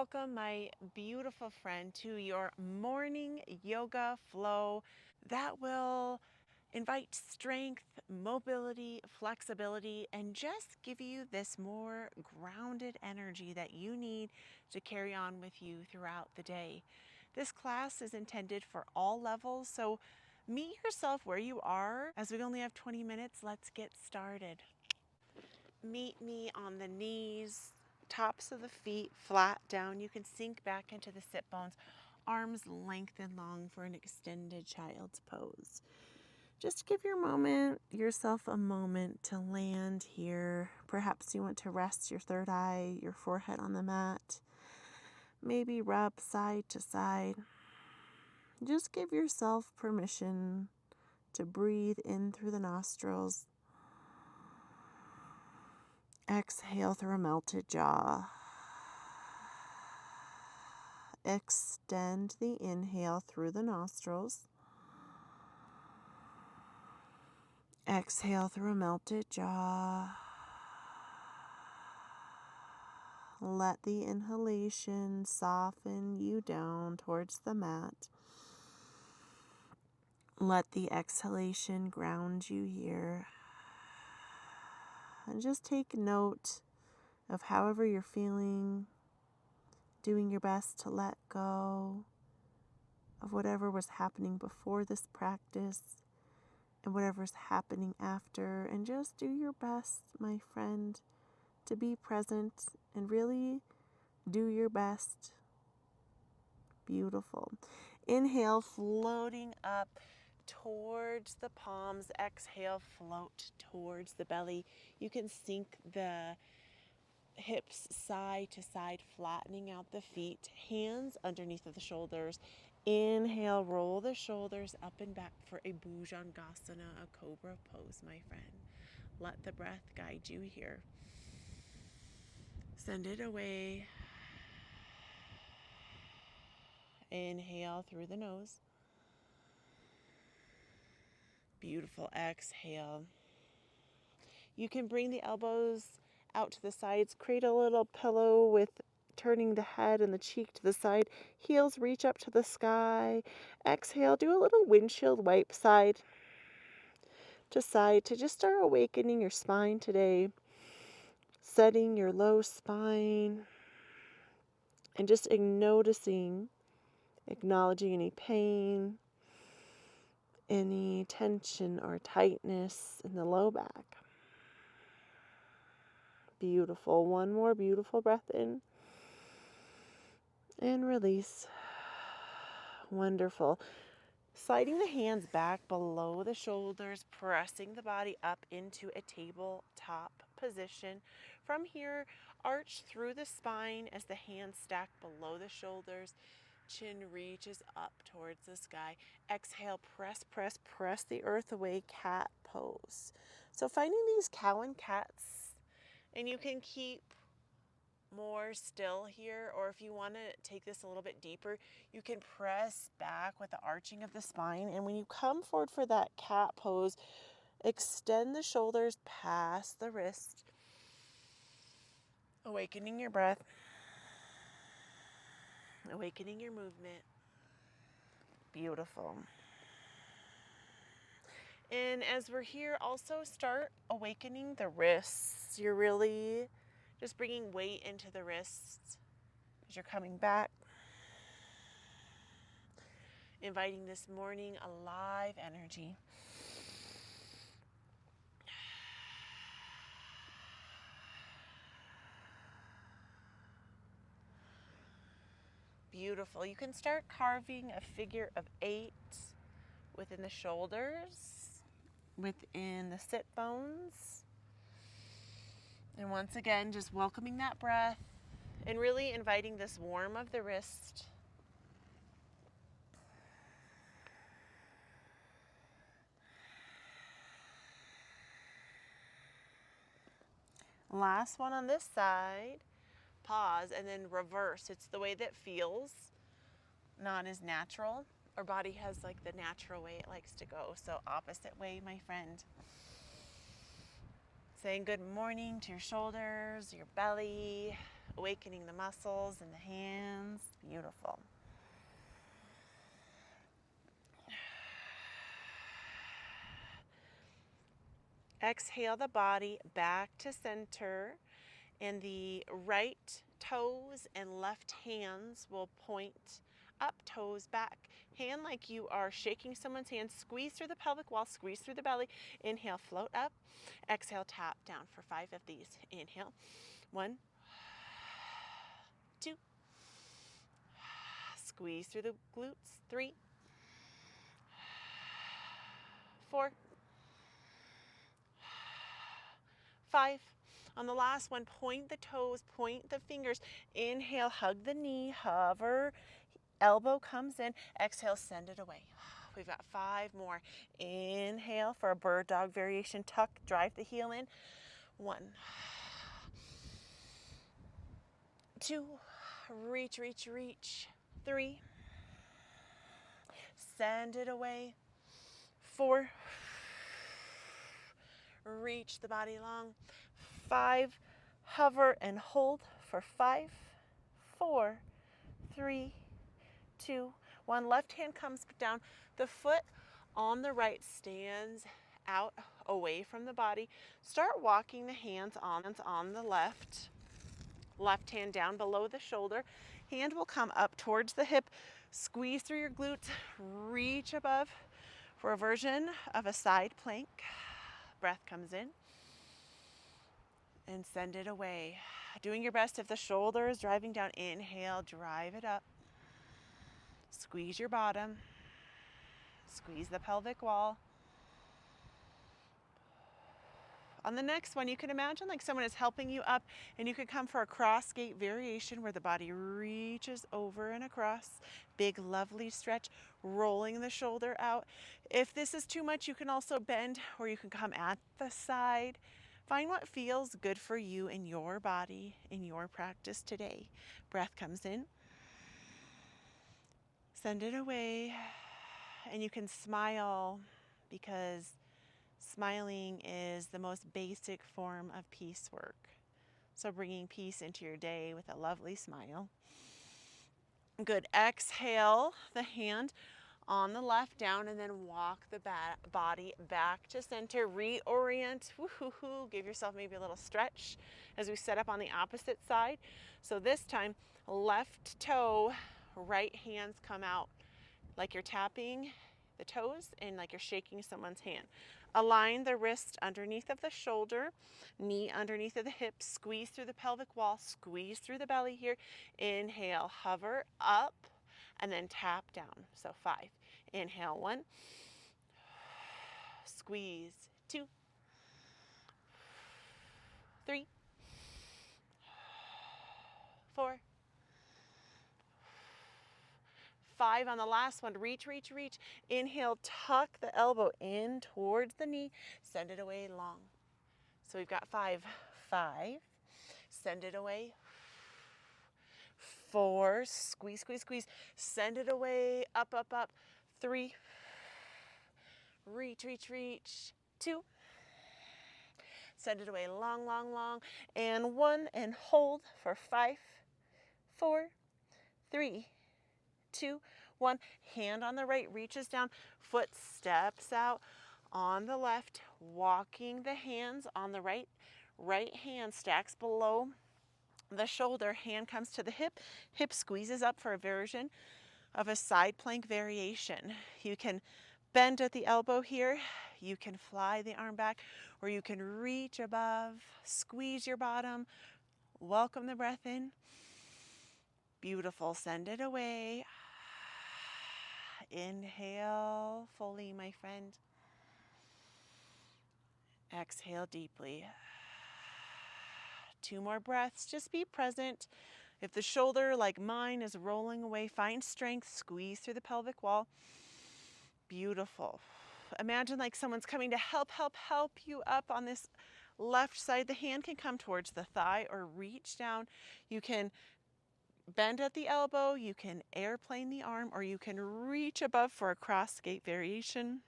welcome, my beautiful friend, to your morning yoga flow that will invite strength, mobility, flexibility, and just give you this more grounded energy that you need to carry on with you throughout the day. This class is intended for all levels, so meet yourself where you are. As we only have 20 minutes, let's get started. Meet me on the knees, tops of the feet flat down. You can sink back into the sit bones, arms lengthened long for an extended child's pose. Just give yourself a moment to land here. Perhaps you want to rest your third eye, your forehead on the mat. Maybe rub side to side. Just give yourself permission to breathe in through the nostrils. Exhale through a melted jaw. Extend the inhale through the nostrils. Exhale through a melted jaw. Let the inhalation soften you down towards the mat. Let the exhalation ground you here. And just take note of however you're feeling, doing your best to let go of whatever was happening before this practice and whatever's happening after. And just do your best, my friend, to be present and really do your best. Beautiful. Inhale, floating up towards the palms. Exhale, float towards the belly. You can sink the hips side to side, flattening out the feet, hands underneath of the shoulders. Inhale, roll the shoulders up and back for a Bhujangasana, a cobra pose, my friend. Let the breath guide you here. Send it away. Inhale through the nose. Beautiful. Exhale. You can bring the elbows out to the sides. Create a little pillow with turning the head and the cheek to the side. Heels reach up to the sky. Exhale. Do a little windshield wipe side to just start awakening your spine today. Setting your low spine. And just acknowledging any pain, any tension or tightness in the low back. Beautiful. One more beautiful breath in and release. Wonderful. Sliding the hands back below the shoulders, pressing the body up into a tabletop position. From here, arch through the spine as the hands stack below the shoulders. Chin reaches up towards the sky. Exhale, press the earth away, cat pose. So finding these cow and cats, and you can keep more still here, or if you want to take this a little bit deeper, you can press back with the arching of the spine. And when you come forward for that cat pose, extend the shoulders past the wrist, awakening your breath, awakening your movement. Beautiful. And as we're here, also start awakening the wrists. You're really just bringing weight into the wrists as you're coming back. Inviting this morning alive energy. Beautiful. You can start carving a figure of 8 within the shoulders, within the sit bones. And once again, just welcoming that breath and really inviting this warmth of the wrist. Last one on this side. Pause and then reverse. It's the way that feels, not as natural. Our body has like the natural way it likes to go. So opposite way, my friend. Saying good morning to your shoulders, your belly, awakening the muscles in the hands. Beautiful. Exhale the body back to center, and the right toes and left hands will point up, toes back. Hand like you are shaking someone's hand. Squeeze through the pelvic wall, squeeze through the belly. Inhale, float up. Exhale, tap down for 5 of these. Inhale. 1, 2. Squeeze through the glutes. 3, 4, 5. On the last one, point the toes, point the fingers. Inhale, hug the knee, hover, elbow comes in. Exhale, send it away. We've got 5 more. Inhale for a bird dog variation. Tuck, drive the heel in. 1, 2, reach, reach, reach. 3, send it away. 4, reach the body long. 5, hover and hold for 5, 4, 3, 2, 1. Left hand comes down. The foot on the right stands out away from the body. Start walking the hands on the left. Left hand down below the shoulder. Hand will come up towards the hip. Squeeze through your glutes. Reach above for a version of a side plank. Breath comes in and send it away. Doing your best. If the shoulder is driving down, inhale, drive it up. Squeeze your bottom. Squeeze the pelvic wall. On the next one, you can imagine like someone is helping you up, and you can come for a cross gate variation where the body reaches over and across. Big, lovely stretch, rolling the shoulder out. If this is too much, you can also bend, or you can come at the side. Find what feels good for you in your body, in your practice today. Breath comes in. Send it away. And you can smile, because smiling is the most basic form of peace work. So bringing peace into your day with a lovely smile. Good. Exhale the hand on the left down, and then walk the body back to center. Reorient. Woo-hoo-hoo. Give yourself maybe a little stretch as we set up on the opposite side. So this time, left toe, right hands come out like you're tapping the toes and like you're shaking someone's hand. Align the wrist underneath of the shoulder, knee underneath of the hips. Squeeze through the pelvic wall, squeeze through the belly here. Inhale, hover up, and then tap down. So 5. Inhale, 1. Squeeze. 2, 3, 4, 5. On the last one, reach, reach, reach. Inhale, tuck the elbow in towards the knee. Send it away long. So we've got 5. 5. Send it away. 4. Squeeze, squeeze, squeeze. Send it away. Up, up, up. 3. Reach, reach, reach. 2. Send it away long, long, long. And 1. And hold for 5, 4, 3, 2, 1. Hand on the right reaches down. Foot steps out on the left. Walking the hands on the right. Right hand stacks below the shoulder. Hand comes to the hip. Hip squeezes up for a version of a side plank variation. You can bend at the elbow here. You can fly the arm back, or you can reach above, squeeze your bottom, welcome the breath in. Beautiful. Send it away. Inhale fully, my friend. Exhale deeply. 2 more breaths. Just be present. If the shoulder, like mine, is rolling away, find strength. Squeeze through the pelvic wall. Beautiful. Imagine like someone's coming to help you up on this left side. The hand can come towards the thigh or reach down. You can bend at the elbow, you can airplane the arm, or you can reach above for a cross gate variation.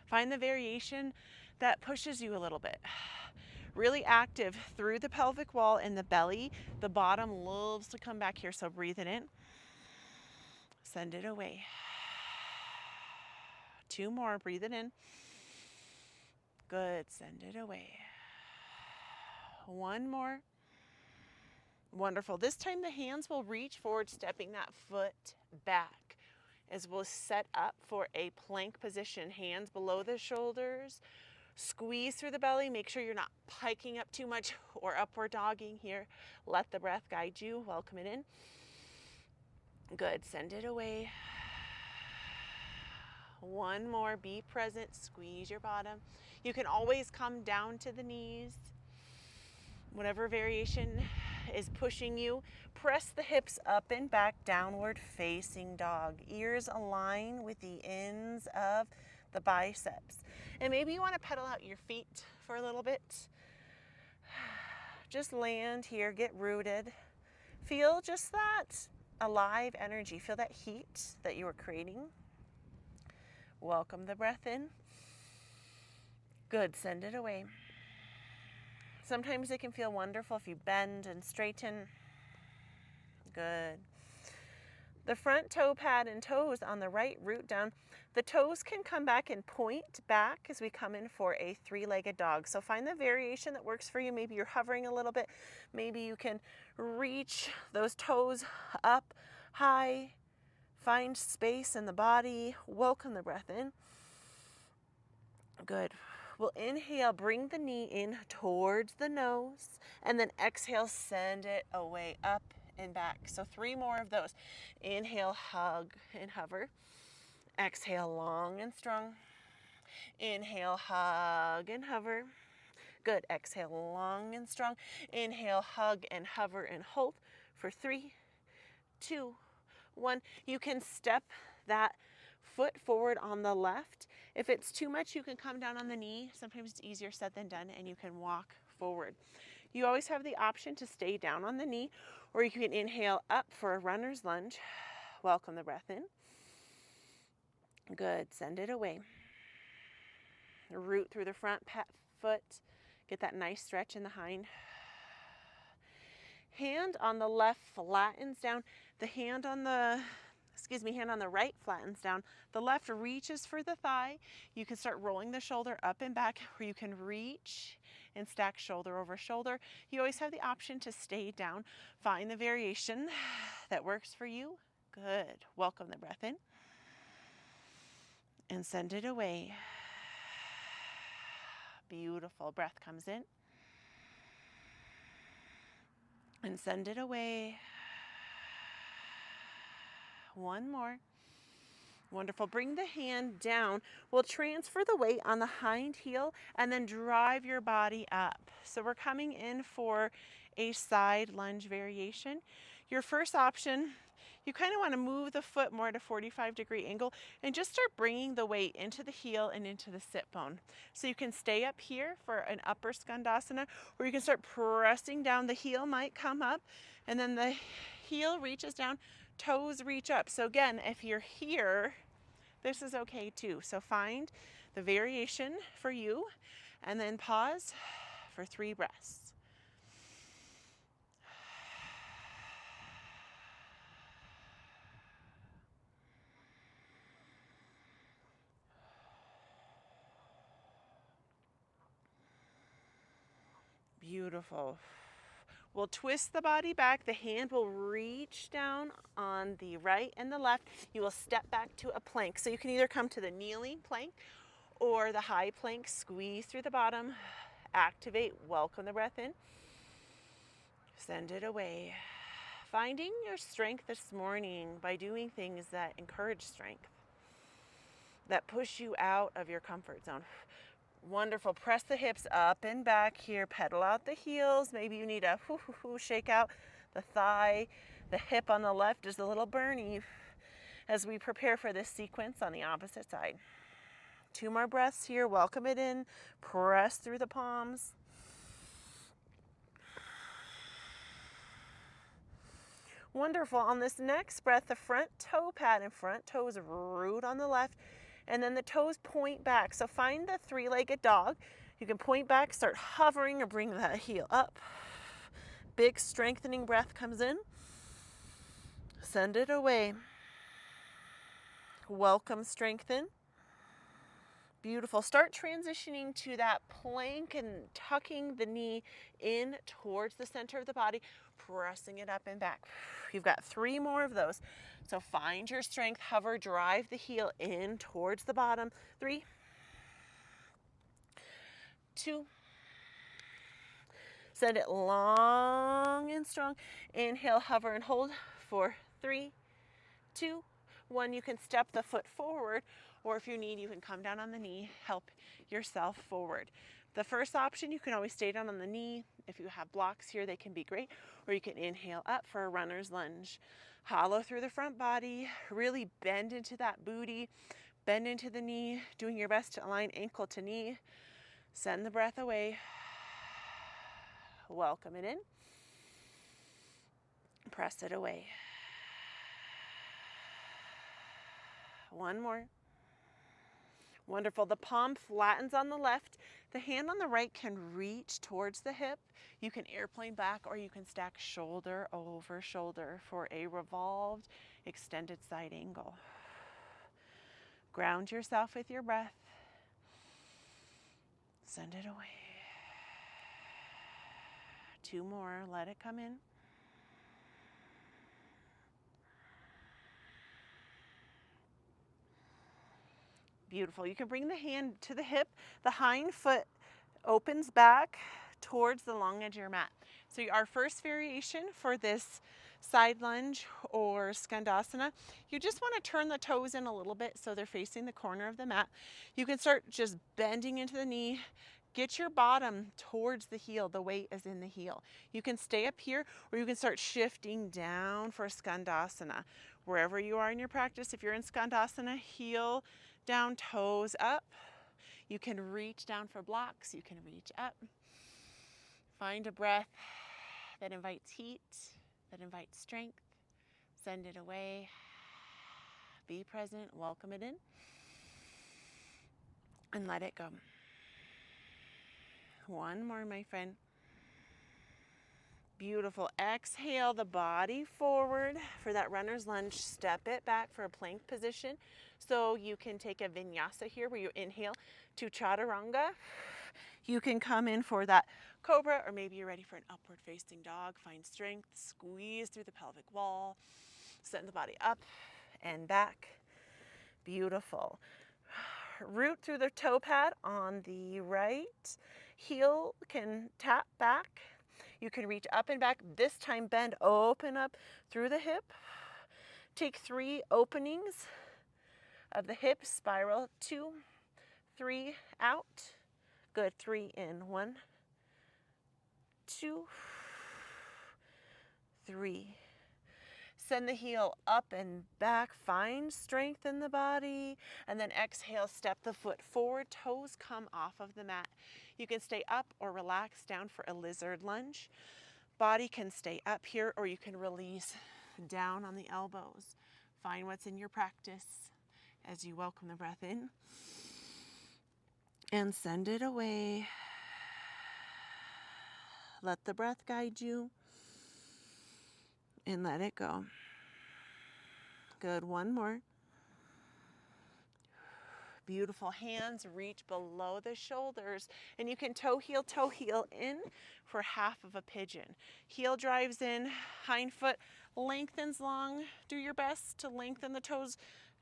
Find the variation that pushes you a little bit. Really active through the pelvic wall and the belly. The bottom loves to come back here, so breathe it in. Send it away. 2 more, breathe it in. Good, send it away. 1 more. Wonderful. This time the hands will reach forward, stepping that foot back as we'll set up for a plank position. Hands below the shoulders. Squeeze through the belly. Make sure you're not piking up too much or upward dogging here. Let the breath guide you. Welcome it in. Good. Send it away. 1 more. Be present. Squeeze your bottom. You can always come down to the knees. Whatever variation is pushing you, press the hips up and back, downward facing dog. Ears align with the ends of the biceps. And maybe you want to pedal out your feet for a little bit. Just land here, get rooted. Feel just that alive energy. Feel that heat that you are creating. Welcome the breath in. Good, send it away. Sometimes it can feel wonderful if you bend and straighten. Good. The front toe pad and toes on the right, root down. The toes can come back and point back as we come in for a 3-legged dog. So find the variation that works for you. Maybe you're hovering a little bit. Maybe you can reach those toes up high. Find space in the body. Welcome the breath in. Good. We'll inhale, bring the knee in towards the nose, and then exhale, send it away, up and back. So 3 more of those. Inhale, hug and hover. Exhale, long and strong. Inhale, hug and hover. Good. Exhale, long and strong. Inhale, hug and hover and hold for 3, 2, 1. You can step that foot forward on the left. If it's too much, you can come down on the knee. Sometimes it's easier said than done, and you can walk forward. You always have the option to stay down on the knee, or you can inhale up for a runner's lunge. Welcome the breath in. Good. Send it away. Root through the front foot. Get that nice stretch in the hind. Hand on the left flattens down. The hand on the right flattens down. The left reaches for the thigh. You can start rolling the shoulder up and back, or you can reach and stack shoulder over shoulder. You always have the option to stay down. Find the variation that works for you. Good. Welcome the breath in. And send it away. Beautiful. Breath comes in. And send it away. 1 more. Wonderful. Bring the hand down. We'll transfer the weight on the hind heel and then drive your body up. So we're coming in for a side lunge variation. Your first option, you kind of want to move the foot more at a 45-degree angle and just start bringing the weight into the heel and into the sit bone. So you can stay up here for an upper skandasana, or you can start pressing down. The heel might come up, and then the heel reaches down, toes reach up. So again, if you're here, this is okay too. So find the variation for you, and then pause for 3 breaths. Beautiful. We'll twist the body back. The hand will reach down on the right and the left. You will step back to a plank. So you can either come to the kneeling plank or the high plank. Squeeze through the bottom. Activate. Welcome the breath in. Send it away. Finding your strength this morning by doing things that encourage strength, that push you out of your comfort zone. Wonderful. Press the hips up and back here. Pedal out the heels. Maybe you need a shake out the thigh. The hip on the left is a little burny as we prepare for this sequence on the opposite side. 2 more breaths here. Welcome it in. Press through the palms. Wonderful. On this next breath, the front toe pad and front toes root on the left, and then the toes point back. So find the 3-legged dog. You can point back, start hovering, or bring that heel up. Big strengthening breath comes in. Send it away. Welcome strength in. Beautiful. Start transitioning to that plank and tucking the knee in towards the center of the body, pressing it up and back. You've got 3 more of those. So find your strength, hover, drive the heel in towards the bottom. 3, 2, send it long and strong. Inhale, hover and hold for 3, 2, 1. You can step the foot forward, or if you need, you can come down on the knee, help yourself forward. The first option, you can always stay down on the knee. If you have blocks here, they can be great. Or you can inhale up for a runner's lunge. Hollow through the front body, really bend into that booty, bend into the knee, doing your best to align ankle to knee. Send the breath away. Welcome it in. Press it away. One more. Wonderful. The palm flattens on the left. The hand on the right can reach towards the hip. You can airplane back, or you can stack shoulder over shoulder for a revolved, extended side angle. Ground yourself with your breath. Send it away. 2 more. Let it come in. Beautiful. You can bring the hand to the hip. The hind foot opens back towards the long edge of your mat. So our first variation for this side lunge or skandasana, you just want to turn the toes in a little bit so they're facing the corner of the mat. You can start just bending into the knee. Get your bottom towards the heel. The weight is in the heel. You can stay up here, or you can start shifting down for skandasana. Wherever you are in your practice, if you're in skandasana, heel down, toes up. You can reach down for blocks. You can reach up. Find a breath that invites heat, that invites strength. Send it away. Be present. Welcome it in. And let it go. One more, my friend. Beautiful. Exhale the body forward for that runner's lunge. Step it back for a plank position. So you can take a vinyasa here where you inhale to chaturanga. You can come in for that cobra, or maybe you're ready for an upward facing dog. Find strength, squeeze through the pelvic wall. Send the body up and back. Beautiful. Root through the toe pad on the right. Heel can tap back. You can reach up and back. This time bend, open up through the hip. Take 3 openings of the hip, spiral 2, 3 out. Good. 3 in. 1, 2, 3. Send the heel up and back. Find strength in the body. And then exhale, step the foot forward. Toes come off of the mat. You can stay up or relax down for a lizard lunge. Body can stay up here, or you can release down on the elbows. Find what's in your practice as you welcome the breath in. And send it away. Let the breath guide you. And let it go. Good. One more. Beautiful. Hands reach below the shoulders, and you can toe heel in for half of a pigeon. Heel drives in, hind foot lengthens long. Do your best to lengthen the toes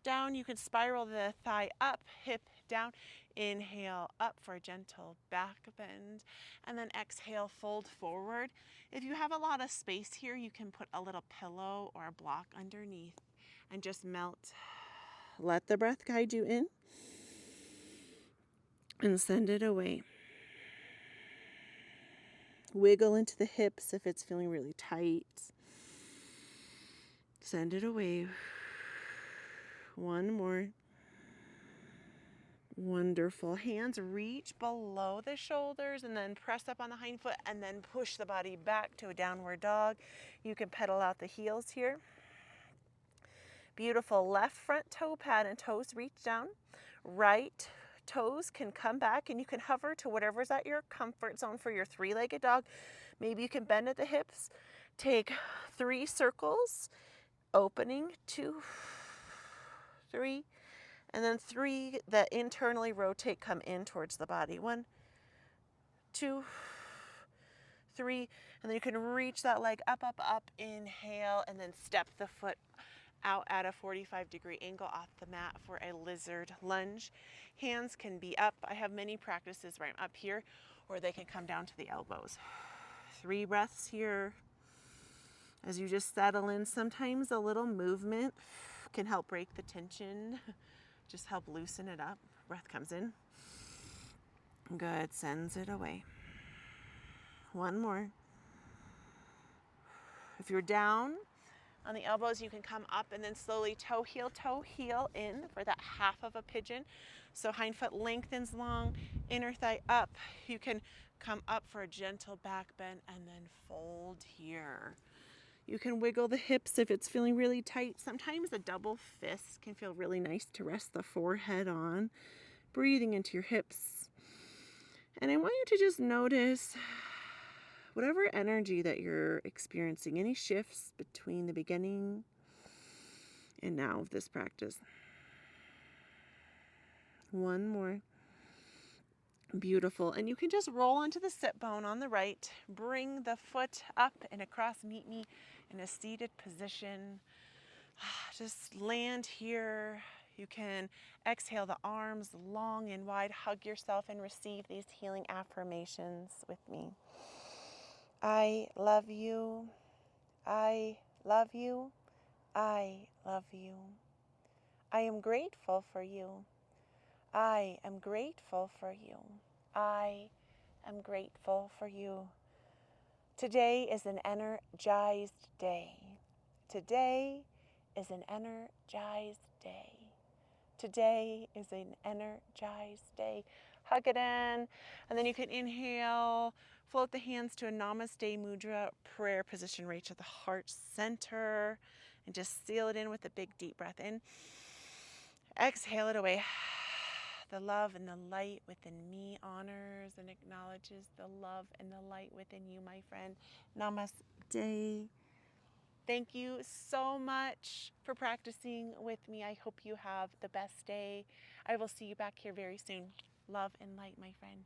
down. You can spiral the thigh up, hip down. Inhale up for a gentle back bend, and then exhale, fold forward. If you have a lot of space here, you can put a little pillow or a block underneath and just melt. Let the breath guide you in and send it away. Wiggle into the hips if it's feeling really tight. Send it away. One more. Wonderful. Hands reach below the shoulders and then press up on the hind foot and then push the body back to a downward dog. You can pedal out the heels here. Beautiful. Left front toe pad and toes reach down. Right toes can come back, and you can hover to whatever's at your comfort zone for your three-legged dog. Maybe you can bend at the hips. Take 3 circles, opening, 2, 3, and then 3 that internally rotate, come in towards the body. 1, 2, 3, and then you can reach that leg up, up, up, inhale, and then step the foot out at a 45-degree angle off the mat for a lizard lunge. Hands can be up. I have many practices where I'm up here, or they can come down to the elbows. 3 breaths here. As you just settle in, sometimes a little movement can help break the tension, just help loosen it up. Breath comes in. Good, sends it away. 1 more. If you're down on the elbows, you can come up and then slowly toe heel in for that half of a pigeon. So hind foot lengthens long, inner thigh up. You can come up for a gentle back bend and then fold here. You can wiggle the hips if it's feeling really tight. Sometimes a double fist can feel really nice to rest the forehead on. Breathing into your hips. And I want you to just notice whatever energy that you're experiencing, any shifts between the beginning and now of this practice. 1 more. Beautiful. And you can just roll onto the sit bone on the right. Bring the foot up and across. Meet me in a seated position. Just land here. You can exhale the arms long and wide. Hug yourself and receive these healing affirmations with me. I love you. I love you. I love you. I am grateful for you. I am grateful for you. I am grateful for you. Today is an energized day. Today is an energized day. Today is an energized day. Hug it in, and then you can inhale, float the hands to a Namaste Mudra, prayer position, right to the heart center, and just seal it in with a big deep breath in. Exhale it away. The love and the light within me honors and acknowledges the love and the light within you, my friend. Namaste. Thank you so much for practicing with me. I hope you have the best day. I will see you back here very soon. Love and light, my friend.